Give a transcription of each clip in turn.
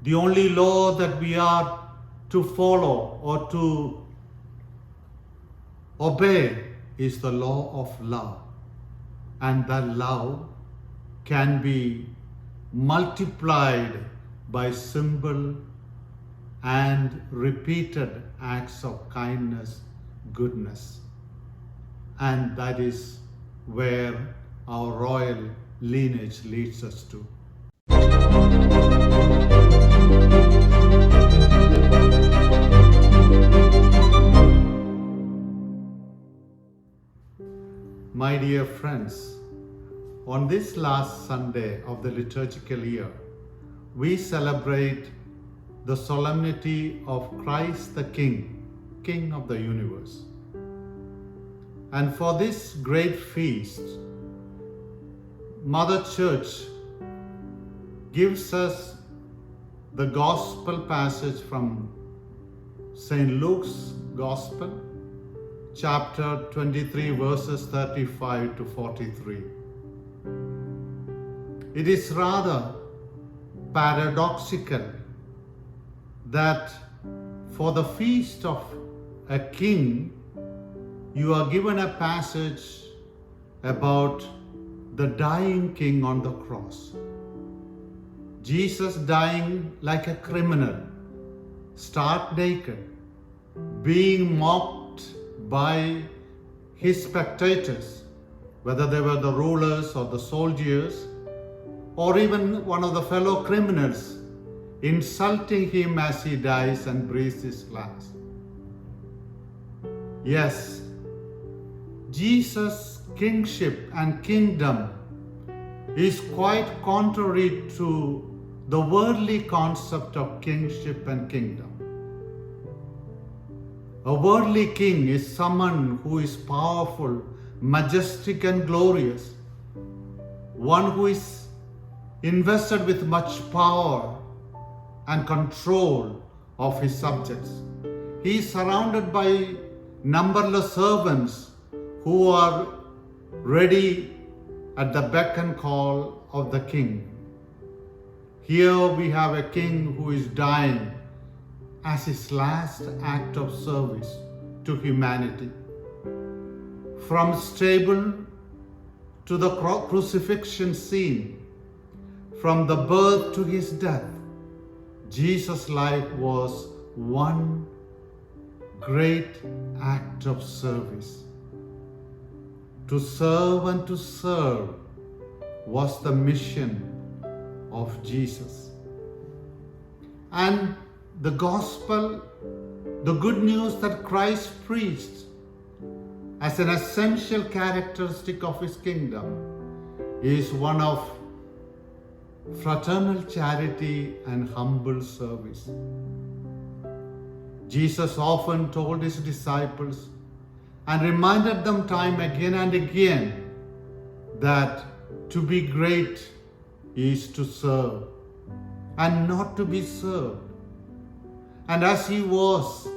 The only law that we are to follow or to obey is the law of love. And that love can be multiplied by simple and repeated acts of kindness, goodness. And that is where our royal lineage leads us to. My dear friends, on this last Sunday of the liturgical year, we celebrate the solemnity of Christ the King, King of the universe. And for this great feast, Mother Church gives us the gospel passage from St. Luke's Gospel, chapter 23, verses 35 to 43. It is rather paradoxical that for the feast of a king, you are given a passage about the dying king on the cross. Jesus dying like a criminal, stark naked, being mocked by his spectators, whether they were the rulers or the soldiers, or even one of the fellow criminals, insulting him as he dies and breathes his last. Yes, Jesus' kingship and kingdom is quite contrary to the worldly concept of kingship and kingdom. A worldly king is someone who is powerful, majestic and glorious, one who is invested with much power and control of his subjects. He is surrounded by numberless servants who are ready at the beck and call of the king. Here we have a king who is dying as his last act of service to humanity. From stable to the crucifixion scene, from the birth to his death, Jesus' life was one great act of service. To serve and to serve was the mission of Jesus. And the gospel, the good news that Christ preached as an essential characteristic of his kingdom, is one of fraternal charity and humble service. Jesus often told his disciples and reminded them time again and again that to be great is to serve and not to be served. And as he was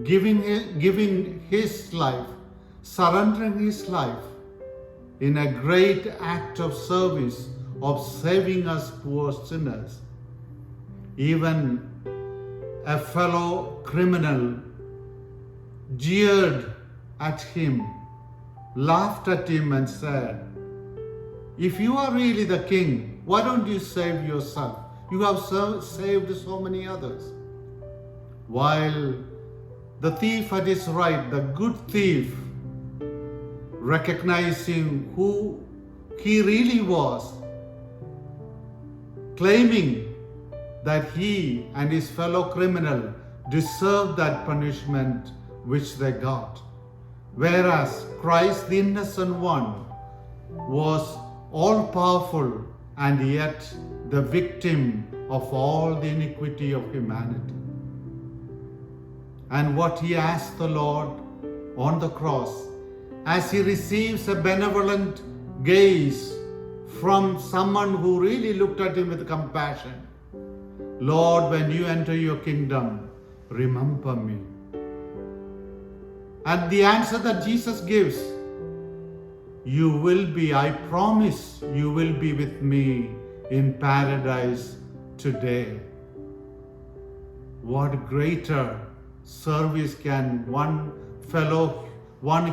giving his life, surrendering his life in a great act of service of saving us poor sinners, even a fellow criminal jeered at him, laughed at him and said, "If you are really the king, why don't you save yourself? You have saved so many others." While the thief at his right, the good thief, recognizing who he really was, claiming that he and his fellow criminal deserved that punishment which they got. Whereas Christ, the innocent one, was all-powerful and yet the victim of all the iniquity of humanity. And what he asked the Lord on the cross, as he receives a benevolent gaze from someone who really looked at him with compassion, "Lord, when you enter your kingdom, remember me." And the answer that Jesus gives, "You will be, I promise you will be with me in paradise today." What greater service can one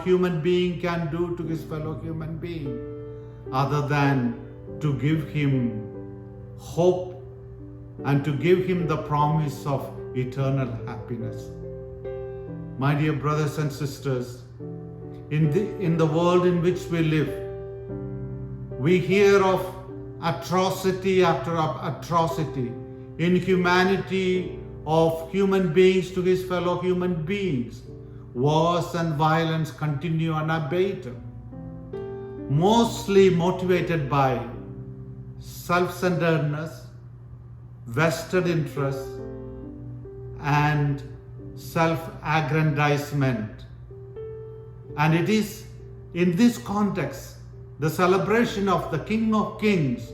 human being can do to his fellow human being other than to give him hope and to give him the promise of eternal happiness. My dear brothers and sisters, in the world in which we live, we hear of atrocity after atrocity, inhumanity of human beings to his fellow human beings. Wars and violence continue unabated, mostly motivated by self-centeredness, vested interests, and self-aggrandizement. And it is in this context, the celebration of the King of Kings,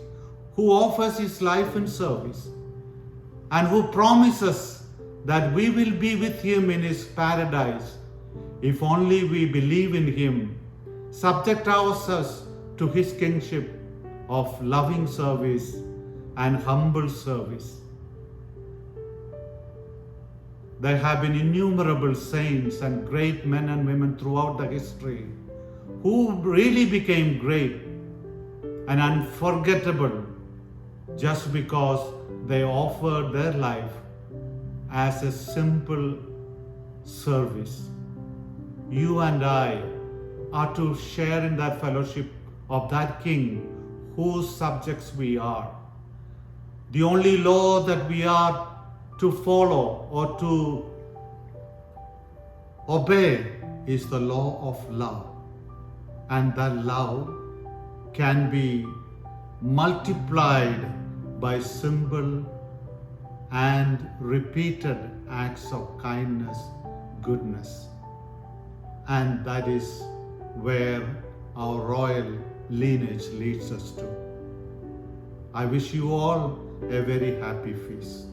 who offers his life in service and who promises that we will be with him in his paradise if only we believe in him, subject ourselves to his kingship of loving service and humble service. There have been innumerable saints and great men and women throughout the history who really became great and unforgettable just because they offered their life as a simple service. You and I are to share in that fellowship of that King whose subjects we are. The only law that we are to follow or to obey is the law of love. And that love can be multiplied by simple and repeated acts of kindness, goodness. And that is where our royal lineage leads us to. I wish you all a very happy feast.